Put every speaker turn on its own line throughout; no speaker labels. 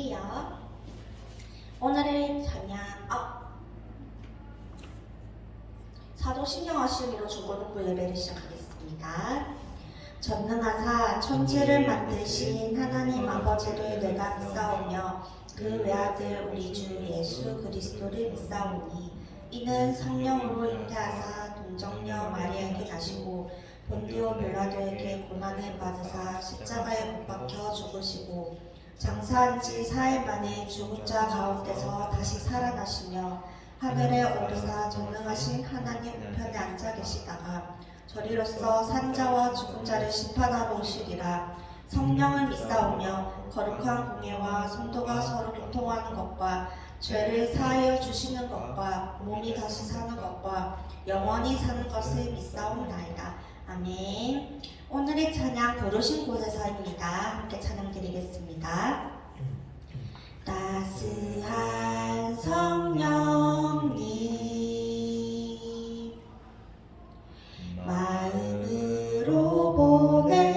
시작할게요. 오늘의 찬양 사도신경하심으로 중고등부 예배를 시작하겠습니다. 전능하사 천지를 만드신 하나님 아버지를 내가 믿사오며 그 외아들 우리 주 예수 그리스도를 믿사오니 이는 성령으로 잉태하사 동정녀 마리아에게 나시고 본디오 빌라도에게 고난을 받으사 십자가에 못 박혀 죽으시고 장사한 지 4일 만에 죽은 자 가운데서 다시 살아나시며 하늘에 오르사 전능하신 하나님 우편에 앉아 계시다가 저리로서 산자와 죽은 자를 심판하러 오시리라. 성령을 믿사오며 거룩한 공예와 성도가 서로 교통하는 것과 죄를 사하여 주시는 것과 몸이 다시 사는 것과 영원히 사는 것을 믿사옵나이다. 아멘. 오늘의 찬양 부르신 곳에서입니다. 함께 찬양 드리겠습니다. 따스한 성령님 마음으로 보내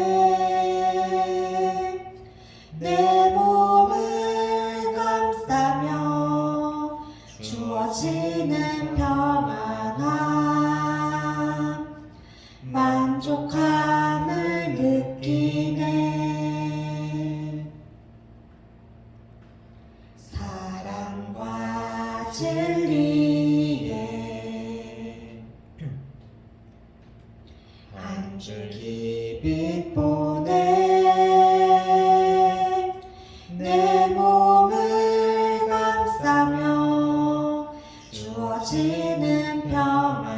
내 몸을 감싸며 주어지는 평안함 만족함을 느끼네. 사랑과 진리에 한 줄기 빛 보내 내 몸을 감싸며 주어지는 평안함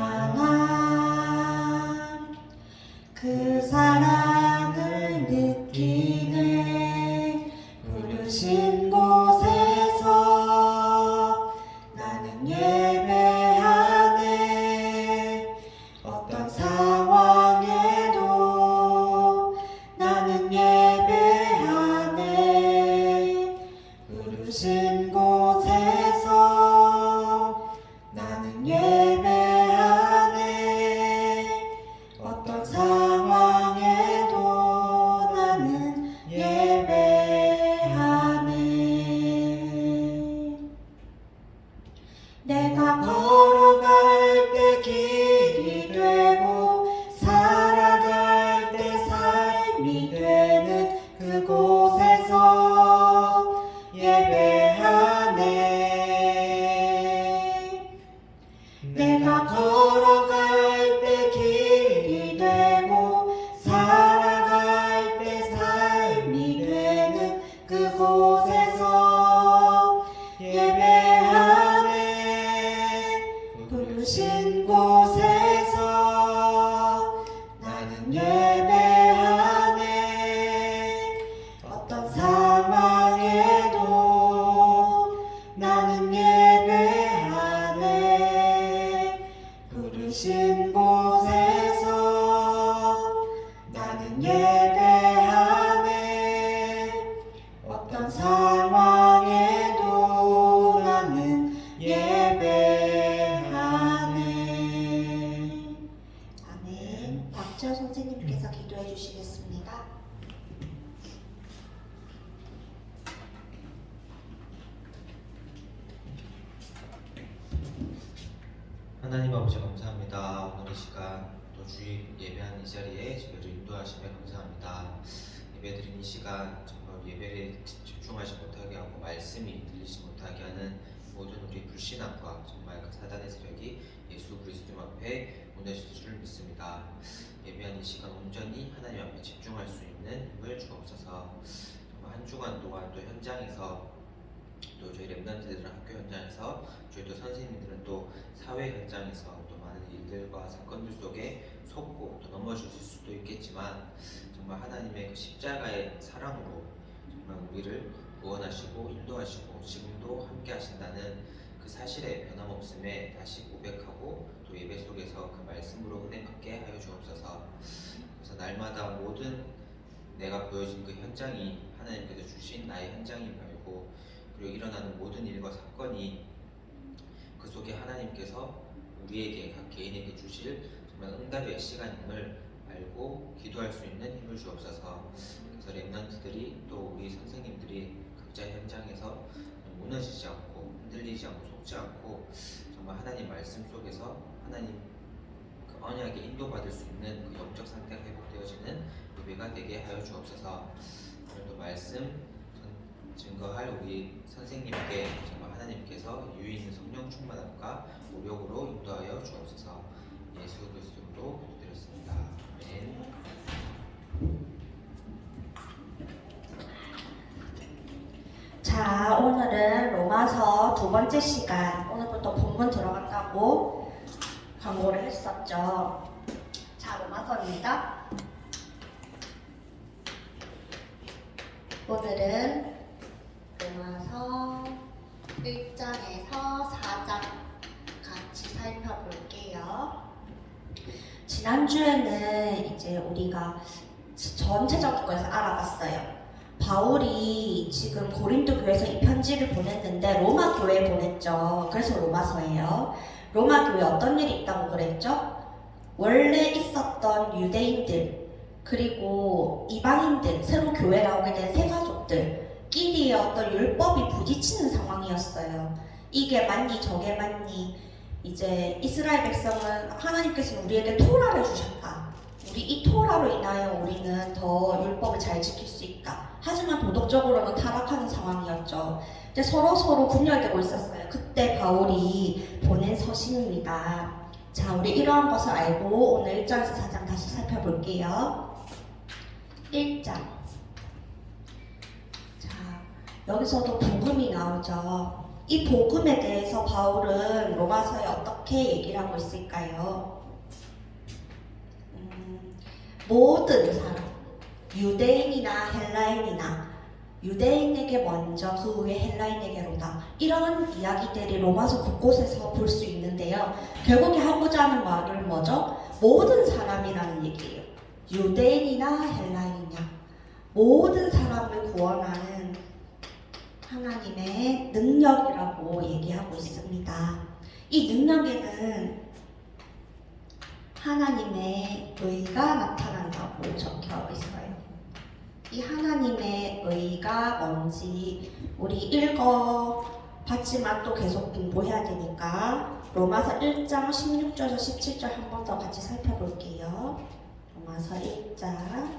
그 사랑을 느끼네. 부르신 곳에서 나는 예배하네. 어떤 상황에도 나는 예배하네. 부르신 곳에서 나는 예배하네. 어떤 상황에도 나는 예배하네. 내가 걸어갈 때 길이 되고 살아갈 때 삶이 되는 그곳에서 예배하네. 내가 걸어갈 때 길이 되고 살아갈 때 삶이 되는 그곳에서 예배하네. 부르신 곳에서 나는 예배하네. 어떤 상황에도 나는 예배하네. 부르신 곳에서 나는 예배하네. 어떤 상황에도 나는 예배하네. 아멘. 박지호 선생님께서 기도해 주시겠습니다.
하나님 아버지 감사합니다. 오늘 이 시간 또 주일 예배하는 이 자리에 저희를 인도하시며 감사합니다. 예배드린 이 시간 정말 예배에 집중하지 못하게 하고 말씀이 들리지 못하게 하는 모든 우리 불신앙과 정말 그 사단의 세력이 예수 그리스도 앞에 무너질 줄 믿습니다. 예배하는 이 시간 온전히 하나님 앞에 집중할 수 있는 힘을 주옵소서. 정말 한 주간 동안 또 현장에서 또 저희 랩런트들은 학교 현장에서 저희 또 선생님들은 또 사회 현장에서 또 많은 일들과 사건들 속에 속고 또 넘어지실 수도 있겠지만 정말 하나님의 그 십자가의 사랑으로 정말 우리를 구원하시고 인도하시고 지금도 함께 하신다는 그 사실에 변함없음에 다시 고백하고 또 예배 속에서 그 말씀으로 은혜 받게 하여 주옵소서. 그래서 날마다 모든 내가 보여진 그 현장이 하나님께서 주신 나의 현장인 알고 그리고 일어나는 모든 일과 사건이 그 속에 하나님께서 우리에게 각 개인에게 주실 정말 응답의 시간임을 알고 기도할 수 있는 힘을 주옵소서. 그래서 랩런트들이 또 우리 선생님들이 각자 현장에서 무너지지 않고 흔들리지 않고 속지 않고 정말 하나님 말씀 속에서 하나님 그 언약에 인도받을 수 있는 그 영적 상태가 회복되어지는 예배가 되게 하여 주옵소서. 오늘도 말씀 증거할 우리 선생님께 정말 하나님께서 유의 있는 성령 충만함과 노력으로 인도하여 주옵소서. 예수 그리스도로 기도드렸습니다. 아멘.
자, 오늘은 로마서 두 번째 시간, 오늘부터 본문 들어간다고 광고를 했었죠. 자, 로마서입니다. 오늘은 로마서 1장에서 4장 같이 살펴볼게요. 지난주에는 이제 우리가 전체적인 것에서 알아봤어요. 바울이 지금 고린도 교회에서 이 편지를 보냈는데 로마 교회에 보냈죠. 그래서 로마서예요. 로마 교회에 어떤 일이 있다고 그랬죠? 원래 있었던 유대인들 그리고 이방인들 새로 교회 나오게 된 새 가족들끼리의 어떤 율법이 부딪히는 상황이었어요. 이게 맞니 저게 맞니. 이제 이스라엘 백성은 하나님께서 우리에게 토라를 주셨다. 우리 이 토라로 인하여 우리는 더 율법을 잘 지킬 수 있다. 하지만 도덕적으로는 타락하는 상황이었죠. 근데 서로 분열되고 있었어요. 그때 바울이 보낸 서신입니다. 자, 우리 이러한 것을 알고 오늘 1장에서 4장 다시 살펴볼게요. 1장. 자, 여기서도 복음이 나오죠. 이 복음에 대해서 바울은 로마서에 어떻게 얘기를 하고 있을까요? 모든 사람, 유대인이나 헬라인이나 유대인에게 먼저 그 후에 헬라인에게로다. 이런 이야기들이 로마서 곳곳에서 볼 수 있는데요. 결국에 하고자 하는 말은 뭐죠? 모든 사람이라는 얘기예요. 유대인이나 헬라인이냐 모든 사람을 구원하는 하나님의 능력이라고 얘기하고 있습니다. 이 능력에는 하나님의 의가 나타난다고 적혀 있어요. 이 하나님의 의가 뭔지 우리 읽어봤지만 또 계속 공부해야 되니까 로마서 1장 16절에서 17절 한 번 더 같이 살펴볼게요. 로마서 1장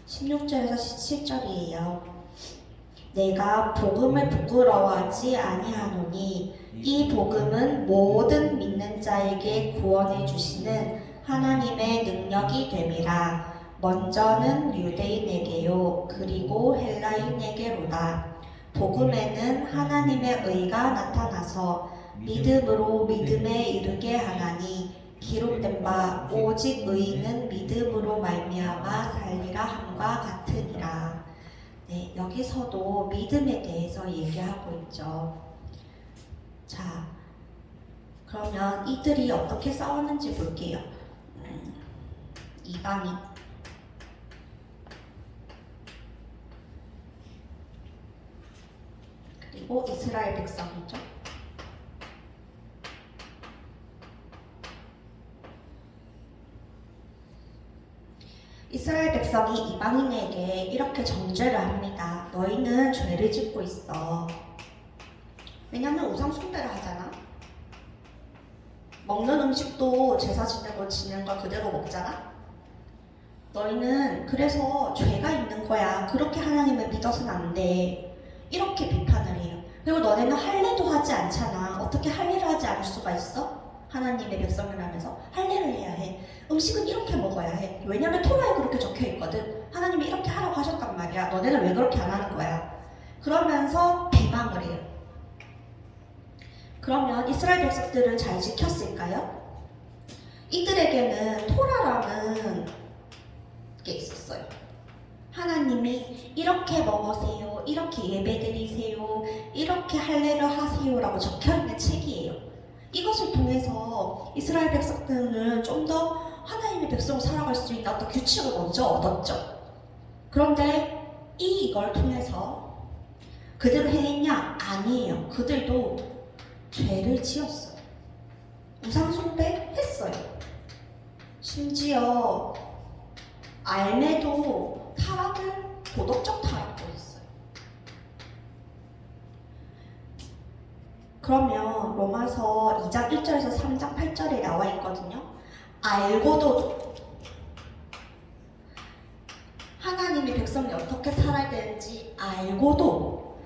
16절에서 17절이에요. 내가 복음을 부끄러워하지 아니하노니 이 복음은 모든 믿는 자에게 구원해 주시는 하나님의 능력이 됨이라. 먼저는 유대인에게요 그리고 헬라인에게로다. 복음에는 하나님의 의가 나타나서 믿음으로 믿음에 이르게 하나니 기록된 바 오직 의인은 믿음으로 말미암아 살리라 함과 같으니라. 네, 여기서도 믿음에 대해서 얘기하고 있죠. 자, 그러면 이들이 어떻게 싸웠는지 볼게요. 이방인 그리고 이스라엘 백성이죠. 이스라엘 백성이 이방인에게 이렇게 정죄를 합니다. 너희는 죄를 짓고 있어. 왜냐면 우상 숭배를 하잖아. 먹는 음식도 제사 지내는 거 그대로 먹잖아. 너희는 그래서 죄가 있는 거야. 그렇게 하나님을 믿어서는 안 돼. 이렇게 비판을 해요. 그리고 너네는 할례도 하지 않잖아. 어떻게 할례를 하지 않을 수가 있어? 하나님의 백성이라면서 할례를 해야 해. 음식은 이렇게 먹어야 해. 왜냐면 토라에 그렇게 적혀 있거든. 하나님이 이렇게 하라고 하셨단 말이야. 너네는 왜 그렇게 안 하는 거야? 그러면서 비방을 해요. 그러면 이스라엘 백성들은 잘 지켰을까요? 이들에게는 토라라는 게 있었어요. 하나님이 이렇게 먹으세요, 이렇게 예배드리세요, 이렇게 할례를 하세요라고 적혀있는 책이에요. 이것을 통해서 이스라엘 백성들은 좀 더 하나님의 백성으로 살아갈 수 있는 어떤 규칙을 먼저 얻었죠. 그런데 이걸 통해서 그대로 행했냐? 아니에요. 그들도 죄를 지었어요. 우상숭배 했어요. 심지어 알매도 타락을 도덕적 타락도 했어요. 그러면 로마서 2장 1절에서 3장 8절에 나와 있거든요. 알고도 하나님의 백성이 어떻게 살아야 되는지 알고도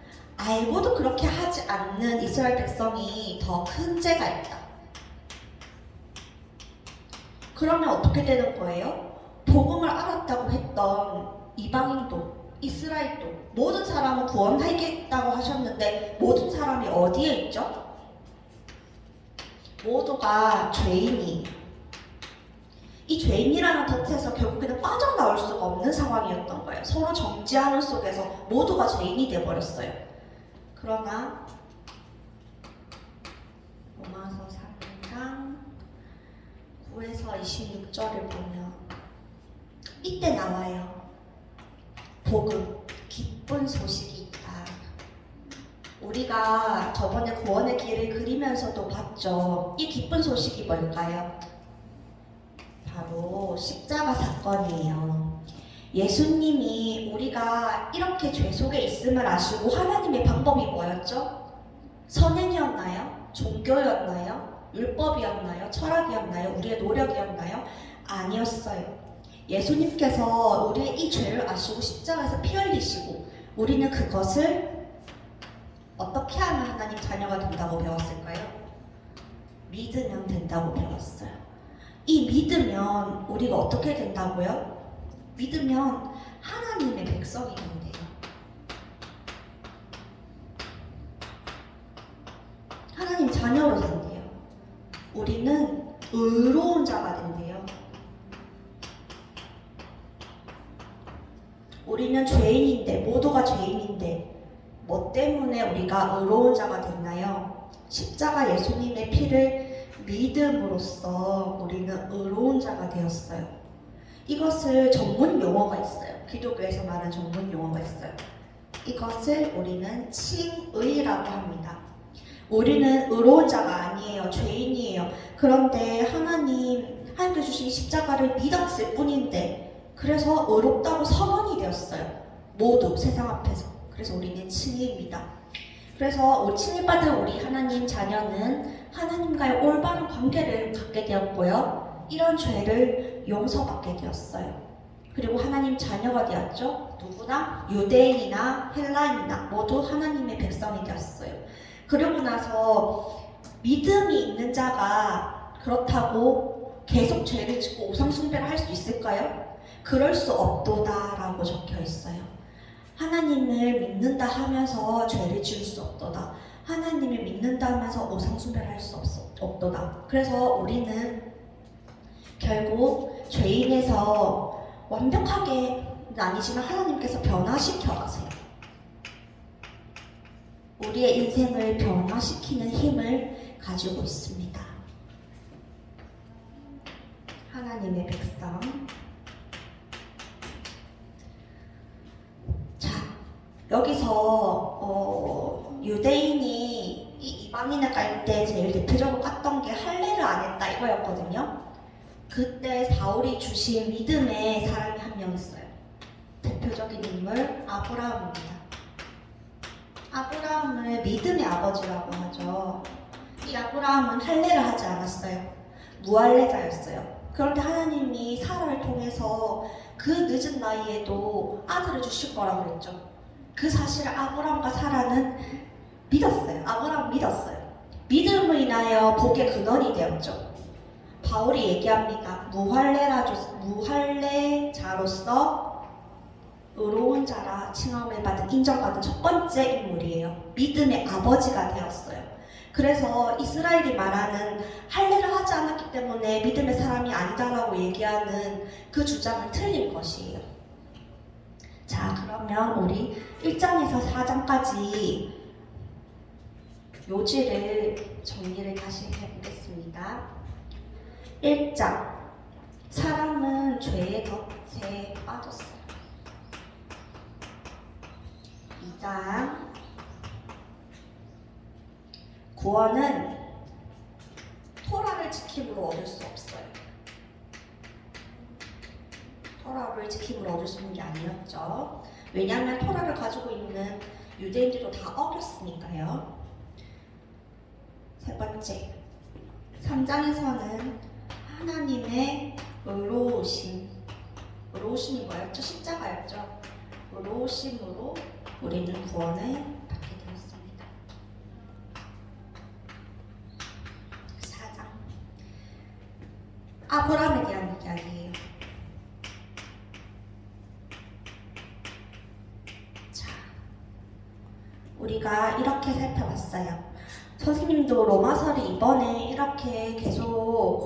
그렇게 하지 않는 이스라엘 백성이 더 큰 죄가 있다. 그러면 어떻게 되는 거예요? 복음을 알았다고 했던 이방인도 이스라엘도 모든 사람은 구원하겠다고 하셨는데 모든 사람이 어디에 있죠? 모두가 죄인이 이 죄인이라는 덫에서 결국에는 빠져나올 수가 없는 상황이었던 거예요. 서로 정죄하는 속에서 모두가 죄인이 되어버렸어요. 그러나 로마서 3장 9에서 26절을 보면 이때 나와요. 복음, 기쁜 소식이 있다. 우리가 저번에 구원의 길을 그리면서도 봤죠. 이 기쁜 소식이 뭘까요? 바로 십자가 사건이에요. 예수님이 우리가 이렇게 죄 속에 있음을 아시고 하나님의 방법이 뭐였죠? 선행이었나요? 종교였나요? 율법이었나요? 철학이었나요? 우리의 노력이었나요? 아니었어요. 예수님께서 우리의 이 죄를 아시고 십자가에서 피 흘리시고 우리는 그것을 어떻게 하면 하나님 자녀가 된다고 배웠을까요? 믿으면 된다고 배웠어요. 이 믿으면 우리가 어떻게 된다고요? 믿으면 하나님의 백성이 된대요. 하나님 자녀로 된대요. 우리는 의로운 자가 된대요. 우리는 죄인인데, 모두가 죄인인데 뭐 때문에 우리가 의로운 자가 됐나요? 십자가 예수님의 피를 믿음으로써 우리는 의로운 자가 되었어요. 이것을 전문 용어가 있어요. 기독교에서 말하는 전문 용어가 있어요. 이것을 우리는 칭의라고 합니다. 우리는 의로운 자가 아니에요. 죄인이에요. 그런데 하나님께 주신 십자가를 믿었을 뿐인데 그래서 의롭다고 선언이 되었어요. 모두 세상 앞에서. 그래서 우리는 칭의입니다. 그래서 칭의받은 우리 하나님 자녀는 하나님과의 올바른 관계를 갖게 되었고요. 이런 죄를 용서받게 되었어요. 그리고 하나님 자녀가 되었죠. 누구나 유대인이나 헬라인이나 모두 하나님의 백성이 되었어요. 그러고 나서 믿음이 있는 자가 그렇다고 계속 죄를 짓고 우상숭배를 할 수 있을까요? 그럴 수 없도다 라고 적혀 있어요. 하나님을 믿는다 하면서 죄를 지을 수 없도다. 하나님을 믿는다 하면서 우상숭배를 할 수 없도다. 그래서 우리는 결국 죄인에서 완벽하게는 아니지만 하나님께서 변화시켜 가세요. 우리의 인생을 변화시키는 힘을 가지고 있습니다. 하나님의 백성. 자, 여기서 유대인이 이 이방인을 깔 때 제일 대표적으로 깠던 게 할례를 안 했다 이거였거든요. 그때 바울이 주신 믿음의 사람이 한 명 있어요. 대표적인 인물 아브라함입니다. 아브라함을 믿음의 아버지라고 하죠. 이 아브라함은 할례를 하지 않았어요. 무할례자였어요. 그런데 하나님이 사라를 통해서 그 늦은 나이에도 아들을 주실 거라고 그랬죠. 그 사실을 아브라함과 사라는 믿었어요. 아브라함 믿었어요. 믿음으로 인하여 복의 근원이 되었죠. 바울이 얘기합니다. 무할례자로서 의로운 자라 칭함을 받은 인정받은 첫 번째 인물이에요. 믿음의 아버지가 되었어요. 그래서 이스라엘이 말하는 할례를 하지 않았기 때문에 믿음의 사람이 아니다라고 얘기하는 그 주장은 틀린 것이에요. 자, 그러면 우리 1장에서 4장까지 요지를 정리를 다시 해보겠습니다. 1장, 사람은 죄의 덫에 빠졌어요. 2장, 구원은 토라를 지킴으로 얻을 수 없어요. 토라를 지킴으로 얻을 수 있는 게 아니었죠. 왜냐하면 토라를 가지고 있는 유대인들도 다 어겼으니까요. 세 번째, 3장에서는 하나님의 의로우심이 뭐였죠? 십자가였죠. 의로우심으로 우리는 구원을 받게 되었습니다. 4장, 아브라함에 대한 이야기예요. 자, 우리가 이렇게 살펴봤어요. 선생님도 로마서를 이번에 이렇게 계속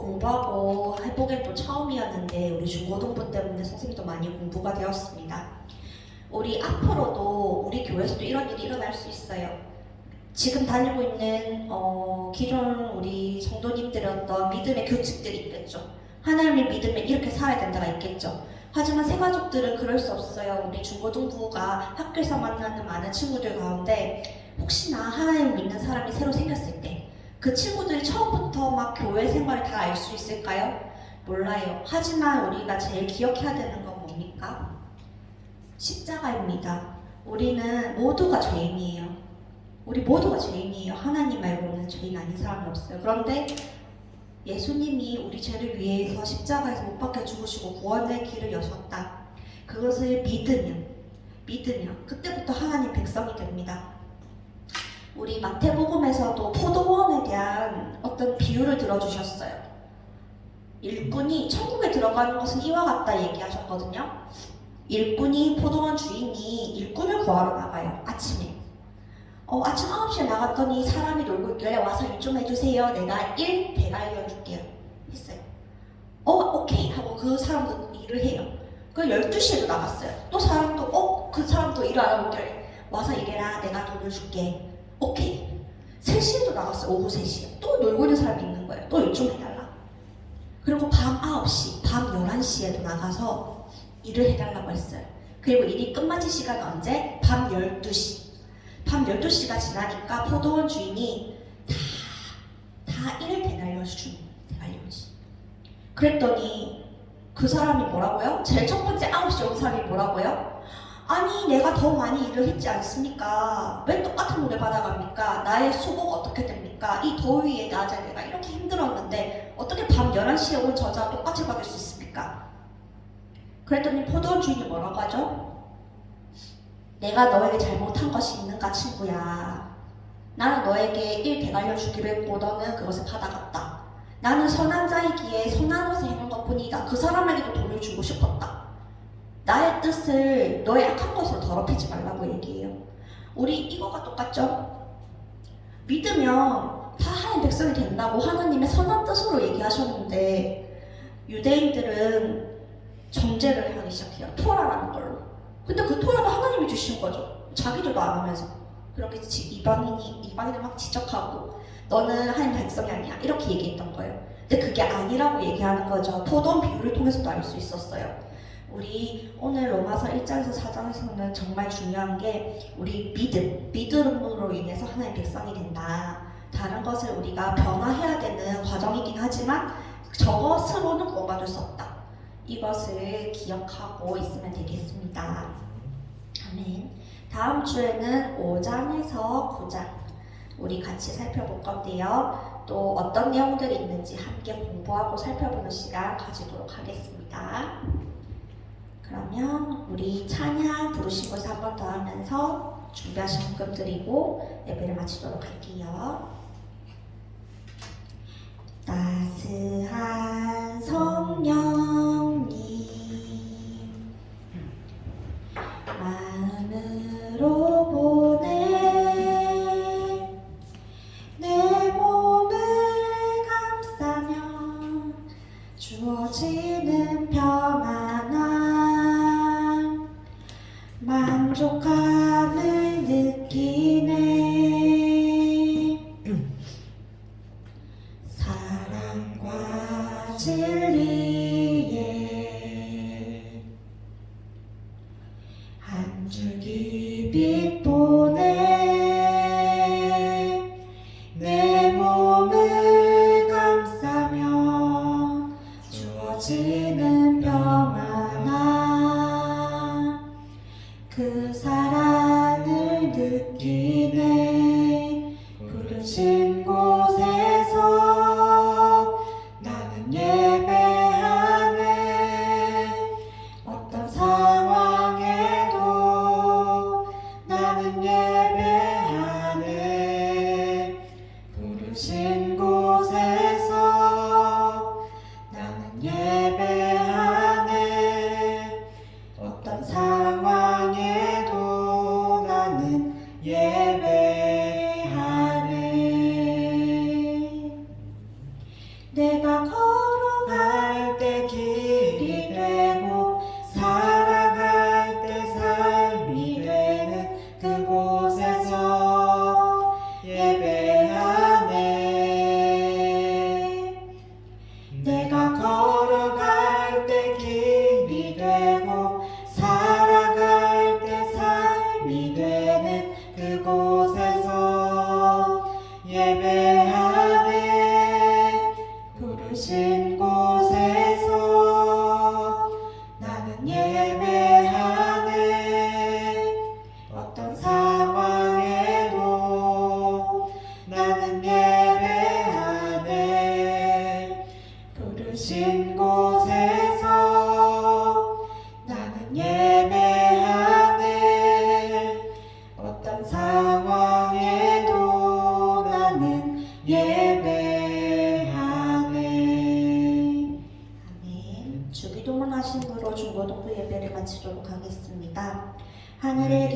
공부하고 해보긴 또 처음이었는데 우리 중고등부 때문에 선생님도 많이 공부가 되었습니다. 우리 앞으로도 우리 교회에서도 이런 일이 일어날 수 있어요. 지금 다니고 있는 기존 우리 성도님들의 어떤 믿음의 규칙들이 있겠죠. 하나님을 믿으면 이렇게 살아야 된다가 있겠죠. 하지만 새가족들은 그럴 수 없어요. 우리 중고등부가 학교에서 만나는 많은 친구들 가운데 혹시나 하나님 믿는 사람이 새로 생겼을 때 그 친구들이 처음부터 막 교회 생활을 다 알 수 있을까요? 몰라요. 하지만 우리가 제일 기억해야 되는 건 뭡니까? 십자가입니다. 우리는 모두가 죄인이에요. 우리 모두가 죄인이에요. 하나님 말고는 죄인 아닌 사람이 없어요. 그런데 예수님이 우리 죄를 위해서 십자가에서 못 박혀 죽으시고 구원의 길을 여셨다. 그것을 믿으면 그때부터 하나님 백성이 됩니다. 우리 마태복음에서도 포도원에 대한 어떤 비유를 들어주셨어요. 일꾼이 천국에 들어가는 것은 이와 같다 얘기하셨거든요. 일꾼이 포도원 주인이 일꾼을 구하러 나가요. 아침에. 아침 9시에 나갔더니 사람이 놀고 있길래 와서 일 좀 해주세요. 내가 일 대가리어 줄게요. 했어요. 오케이 하고 그 사람도 일을 해요. 그 12시에도 나갔어요. 또 사람도 그 사람도 일을 안 하고 있길래 와서 일해라. 내가 돈을 줄게. 오케이. 3시에도 나갔어요. 오후 3시에. 또 놀고 있는 사람이 있는 거예요. 또 일 좀 해달라. 그리고 밤 9시, 밤 11시에도 나가서 일을 해달라고 했어요. 그리고 일이 끝마칠 시간은 언제? 밤 12시. 밤 12시가 지나니까 포도원 주인이 다 일을 대날려주는 대날려지. 그랬더니 그 사람이 뭐라고요? 제일 첫 번째 9시에 온 사람이 뭐라고요? 아니 내가 더 많이 일을 했지 않습니까? 왜 똑같은 돈을 받아갑니까? 나의 수고가 어떻게 됩니까? 이 더위에 낮에 내가 이렇게 힘들었는데 어떻게 밤 11시에 온 저자가 똑같이 받을 수 있습니까? 그랬더니 포도원 주인이 뭐라고 하죠? 내가 너에게 잘못한 것이 있는가 친구야. 나는 너에게 일 대갈려 주기로 했고 너는 그것을 받아갔다. 나는 선한 자이기에 선한 것을 행한 것뿐이다. 그 사람에게도 돈을 주고 싶었다. 나의 뜻을 너의 악한 것으로 더럽히지 말라고 얘기해요. 우리 이거가 똑같죠? 믿으면 다 하나님 백성이 된다고 하나님의 선한 뜻으로 얘기하셨는데 유대인들은 정죄를 하기 시작해요. 토라라는 걸로. 근데 그 토라도 하나님이 주신 거죠. 자기들도 안 하면서. 그렇게 이방인을 막 지적하고 너는 하나님 백성이 아니야. 이렇게 얘기했던 거예요. 근데 그게 아니라고 얘기하는 거죠. 포도원 비유를 통해서도 알 수 있었어요. 우리 오늘 로마서 1장에서 4장에서는 정말 중요한 게 우리 믿음으로 인해서 하나님 백성이 된다. 다른 것을 우리가 변화해야 되는 과정이긴 하지만 저것으로는 구원받을 수 없다. 이것을 기억하고 있으면 되겠습니다. 아멘. 다음 주에는 5장에서 9장 우리 같이 살펴볼 건데요. 또 어떤 내용들이 있는지 함께 공부하고 살펴보는 시간 가지도록 하겠습니다. 그러면 우리 찬양 부르신 곳에 한 번 더 하면서 준비하신 헌금 드리고 예배를 마치도록 할게요. 따스한 성령님 마음으로 보내 내 몸을 감싸며 주어지는 평안함 만족함을 느끼네. 사랑과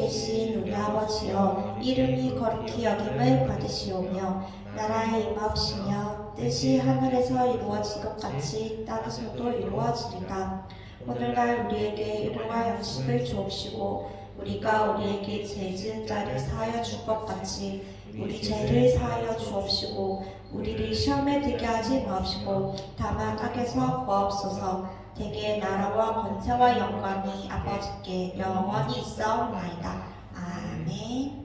계신 우리 아버지여 이름이 거룩히 여김을 받으시오며 나라의 임하옵시며 뜻이 하늘에서 이루어진 것 같이 땅에서도 이루어지리다. 오늘날 우리에게 일용할 양식을 주옵시고 우리가 우리에게 죄 지은 자를 사하여 줄 것 같이 우리 죄를 사하여 주옵시고 우리를 시험에 들게 하지 마옵시고 다만 악에서 구하옵소서. 대개 나라와 권세와 영광이 아버지께 영원히 있사옵나이다. 아멘.